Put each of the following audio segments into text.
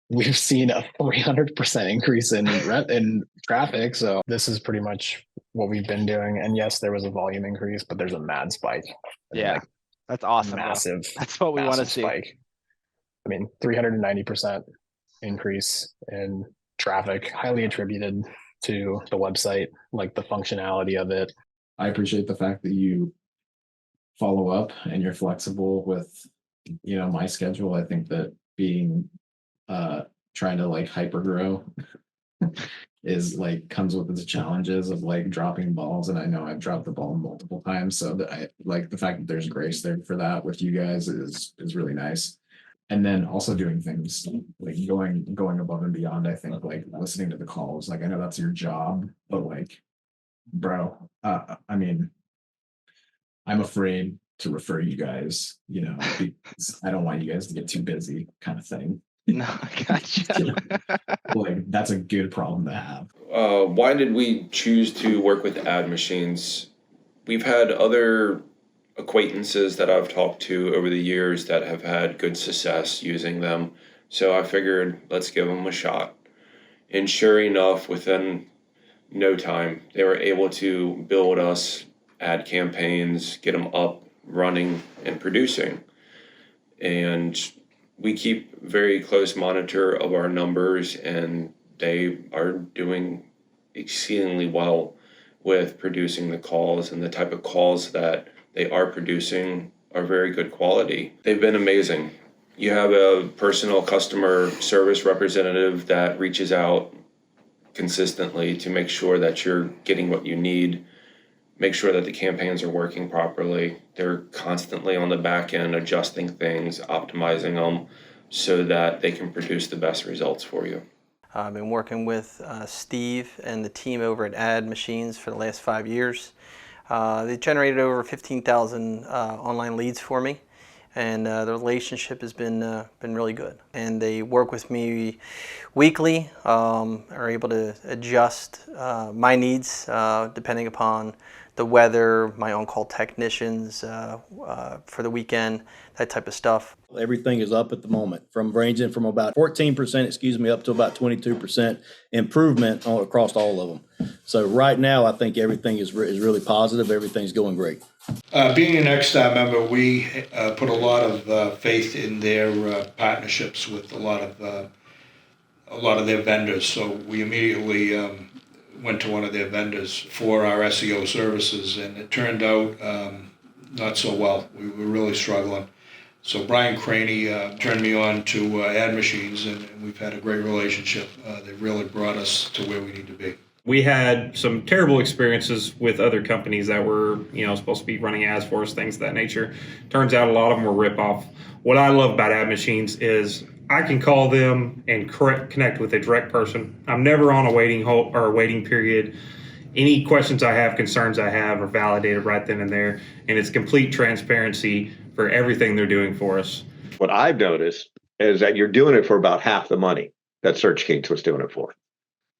we've seen a 300% increase in traffic. So this is pretty much what we've been doing. And yes, there was a volume increase, but there's a mad spike. I mean, Yeah, like that's awesome though. massive, That's what we want to massive see. spike. I mean, 390% increase in traffic, highly attributed to the website, like the functionality of it. I appreciate the fact that you follow up and you're flexible with, my schedule. I think that being trying to like hyper grow is like comes with its challenges of like dropping balls. And I know I've dropped the ball multiple times. So that I like the fact that there's grace there for that with you guys is really nice. And then also doing things like going above and beyond. I think like listening to the calls, like I know that's your job, but like, bro, I mean, I'm afraid to refer you guys, because I don't want you guys to get too busy, kind of thing. No, I gotcha. Like that's a good problem to have. Why did we choose to work with AdMachines? We've had other acquaintances that I've talked to over the years that have had good success using them. So I figured let's give them a shot. And sure enough, within no time, they were able to build us ad campaigns, get them up, running, and producing. And we keep very close monitor of our numbers, and they are doing exceedingly well with producing the calls, and the type of calls that they are producing are very good quality. They've been amazing. You have a personal customer service representative that reaches out consistently to make sure that you're getting what you need, make sure that the campaigns are working properly. They're constantly on the back end adjusting things, optimizing them so that they can produce the best results for you. I've been working with Steve and the team over at AdMachines for the last 5 years. They generated over 15,000 online leads for me, and the relationship has been really good. And they work with me weekly, are able to adjust my needs depending upon the weather, my on-call technicians for the weekend, that type of stuff. Everything is up at the moment, ranging from about 14%, up to about 22% improvement across all of them. So right now, I think everything is really positive. Everything's going great. Being an X-Star member, we put a lot of faith in their partnerships with a lot of their vendors. So we immediately went to one of their vendors for our SEO services, and it turned out not so well. We were really struggling. So Brian Craney turned me on to AdMachines, and we've had a great relationship. They really brought us to where we need to be. We had some terrible experiences with other companies that were, supposed to be running ads for us, things of that nature. Turns out a lot of them were ripoff. What I love about AdMachines is I can call them and connect with a direct person. I'm never on a waiting period. Any questions I have, concerns I have are validated right then and there, and it's complete transparency for everything they're doing for us. What I've noticed is that you're doing it for about half the money that Search Kings was doing it for.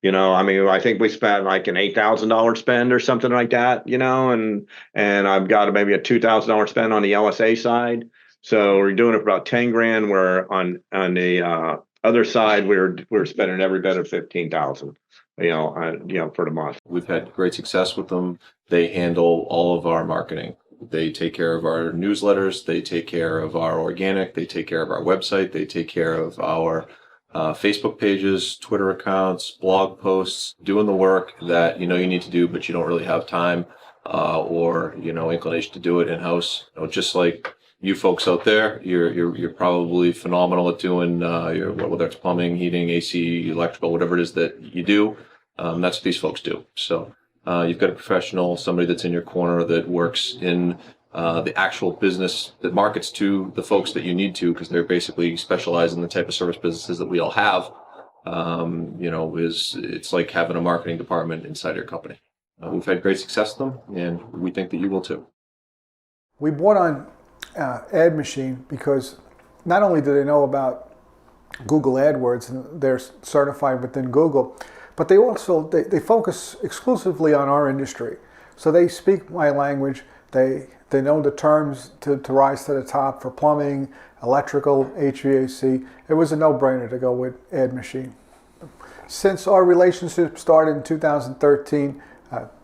I think we spent like an $8,000 spend or something like that, and I've got maybe a $2,000 spend on the LSA side. So we're doing it for about 10 grand, where on the other side, we're spending every bit of 15,000, for the month. We've had great success with them. They handle all of our marketing. They take care of our newsletters. They take care of our organic. They take care of our website. They take care of our Facebook pages, Twitter accounts, blog posts, doing the work that you need to do, but you don't really have time or inclination to do it in-house. Just like you folks out there, you're probably phenomenal at doing whether it's plumbing, heating, AC, electrical, whatever it is that you do. That's what these folks do. So you've got a professional, somebody that's in your corner that works in the actual business that markets to the folks that you need to, because they're basically specialized in the type of service businesses that we all have. It's like having a marketing department inside your company. We've had great success with them, and we think that you will too. We bought on AdMachine because not only do they know about Google AdWords and they're certified within Google, but they also they focus exclusively on our industry. So they speak my language. They know the terms to rise to the top for plumbing, electrical, HVAC. It was a no-brainer to go with AdMachine. Since our relationship started in 2013,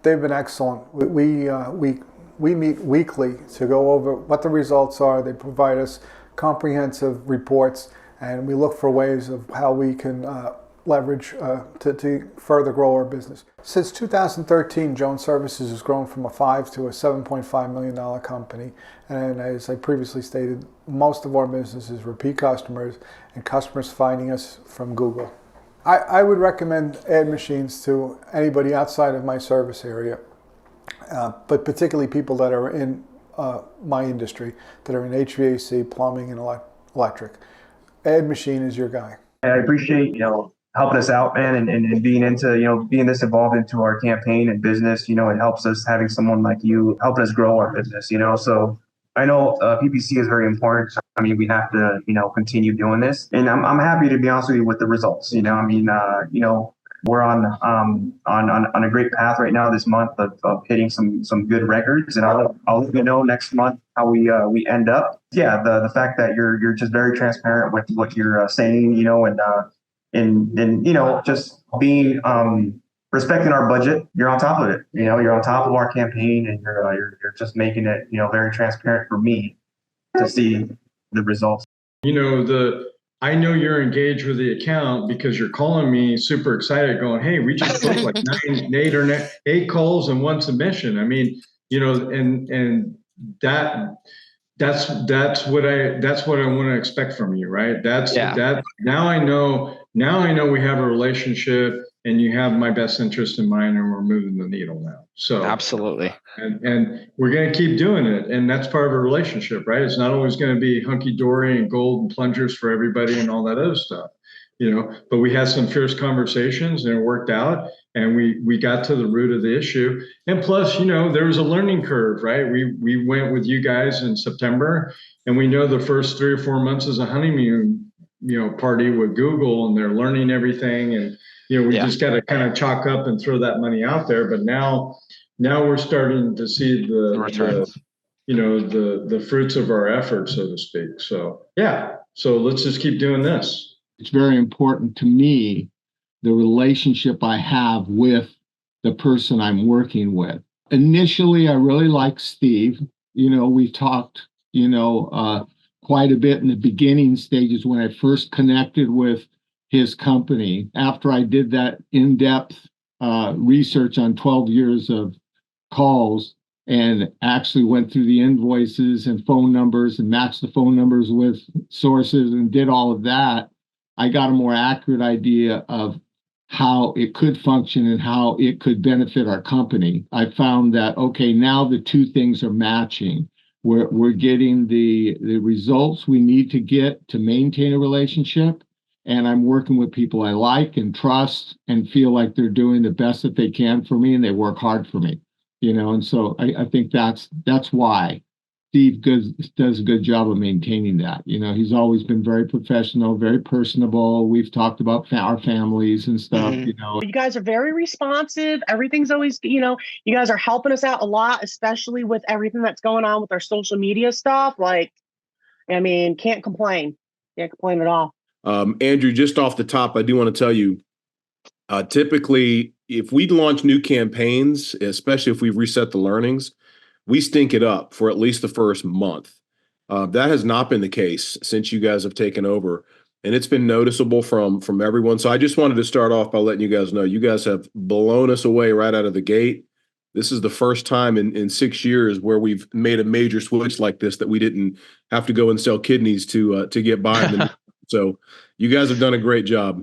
they've been excellent. We meet weekly to go over what the results are. They provide us comprehensive reports, and we look for ways of how we can leverage to further grow our business. Since 2013, Jones Services has grown from a $5 to a $7.5 million company. And as I previously stated, most of our business is repeat customers and customers finding us from Google. I would recommend AdMachines to anybody outside of my service area, but particularly people that are in my industry, that are in HVAC, plumbing, and electric. AdMachine is your guy. I appreciate, helping us out, man, and being into, being this involved into our campaign and business. It helps us having someone like you helping us grow our business, so I know PPC is very important. I mean, we have to, continue doing this, and I'm happy to be honest with you with the results. We're on a great path right now this month of hitting some good records, and I'll let you know next month how we end up. Yeah, the fact that you're just very transparent with what you're saying, and just being respecting our budget. You're on top of it. You're on top of our campaign, and you're just making it very transparent for me to see the results. I know you're engaged with the account because you're calling me super excited, going, "Hey, we just booked like eight calls and one submission." I mean, and that's what I want to expect from you, right? That now I know we have a relationship, and you have my best interest in mind, and we're moving the needle now. So absolutely. And we're going to keep doing it. And that's part of a relationship, right? It's not always going to be hunky dory and gold and plungers for everybody and all that other stuff, but we had some fierce conversations, and it worked out, and we got to the root of the issue. And plus, there was a learning curve, right? We went with you guys in September, and we know the first 3 or 4 months is a honeymoon, party with Google, and they're learning everything. And, we just got to kind of chalk up and throw that money out there. But now we're starting to see the returns, the fruits of our efforts, so to speak. So, so let's just keep doing this. It's very important to me, the relationship I have with the person I'm working with. Initially, I really like Steve. We talked, quite a bit in the beginning stages when I first connected with his company. After I did that in-depth research on 12 years of calls and actually went through the invoices and phone numbers and matched the phone numbers with sources and did all of that, I got a more accurate idea of how it could function and how it could benefit our company. I found that, okay, now the two things are matching. We're getting the results we need to get to maintain a relationship, and I'm working with people I like and trust and feel like they're doing the best that they can for me, and they work hard for me, and so I think that's why Steve does a good job of maintaining that. He's always been very professional, very personable. We've talked about our families and stuff. You guys are very responsive. Everything's always, you guys are helping us out a lot, especially with everything that's going on with our social media stuff. Can't complain. Can't complain at all. Andrew, just off the top, I do want to tell you, typically, if we launch new campaigns, especially if we've reset the learnings, we stink it up for at least the first month. That has not been the case since you guys have taken over, and it's been noticeable from everyone. So I just wanted to start off by letting you guys know you guys have blown us away right out of the gate. This is the first time in 6 years where we've made a major switch like this, that we didn't have to go and sell kidneys to get by. So you guys have done a great job.